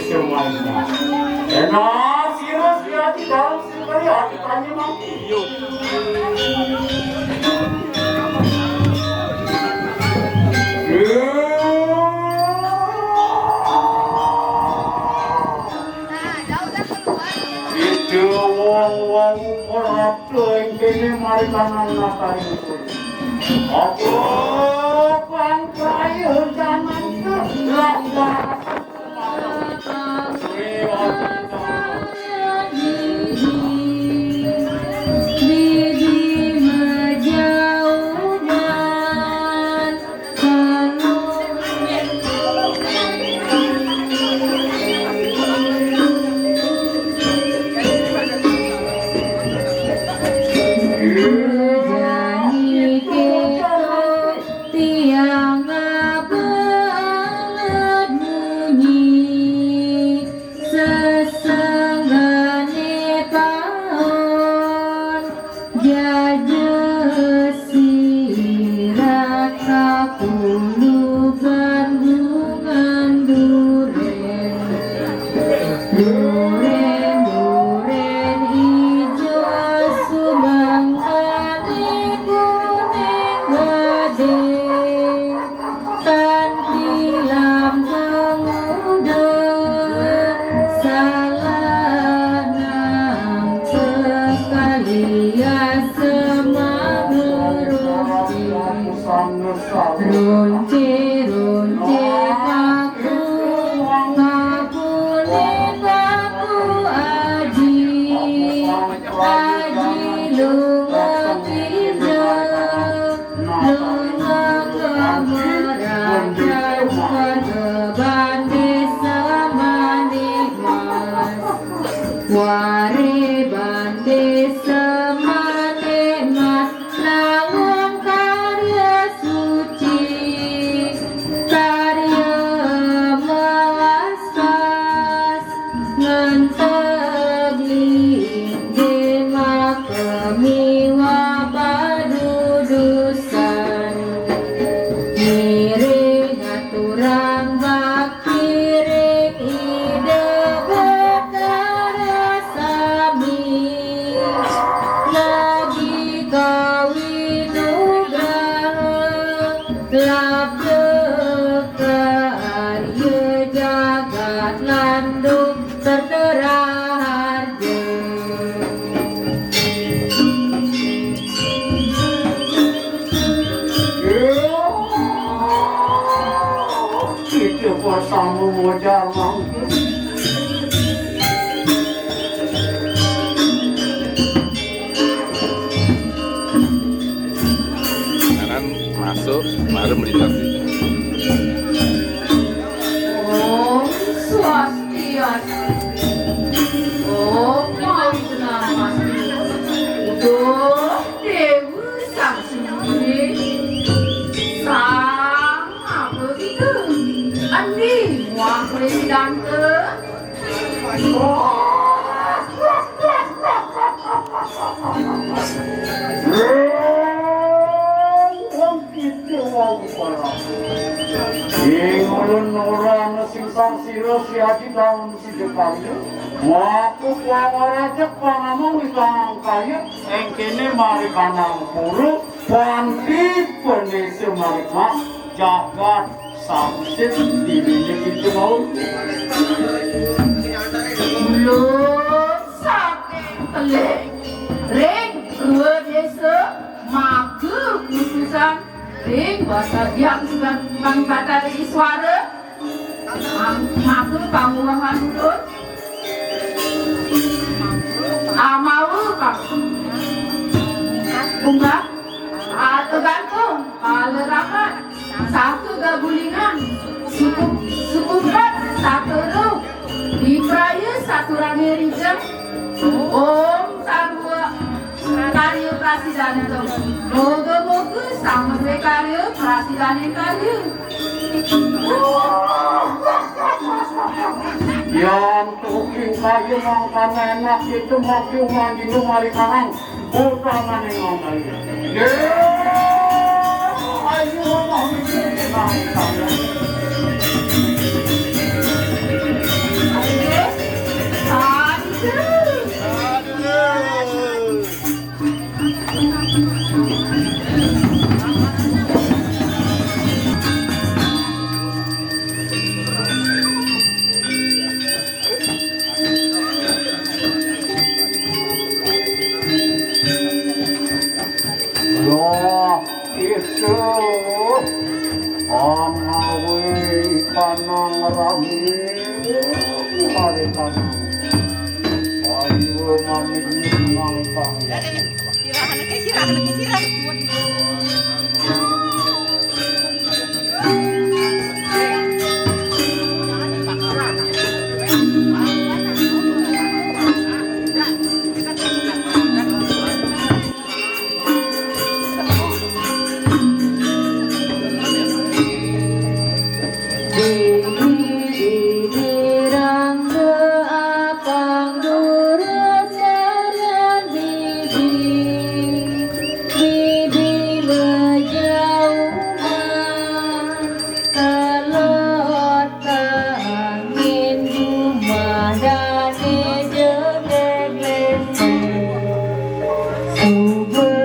semuanya. Enak, serius ya di dalam sekali hati tanya mati. Itu wong-wong ora kene mari kanan natari itu. Aku pangkai zaman ke lakbar. Masuk, mari melintasi. Om Swastiastu. Om Namo Namaste. Untuk Dewa Sang Sendiri. Sama begitu. Andi Wang Presiden ke. Ingulun orang sing siro siadi daun sidekaya. Aku kuawara Jepang among ikang kaya. Engkene mari kanang puru. Panti penisi mari mas. Jagat samsit dirinya gitu mau. Mulut sate telek. Ring dua desa. Maka khususan. Ring bahasa yang bang kata dari suara maku pangurahan mulut mau kang bunga tergantung kalau rapat satu gagulingan sukukan satu ru di praya satu rangirijam om sarwa karya presiden itu moga-moga sama karya presiden karya yang tuking kayu makan enak itu makin mandi mari kanang bukan mana ngomong ayo ngomong Udah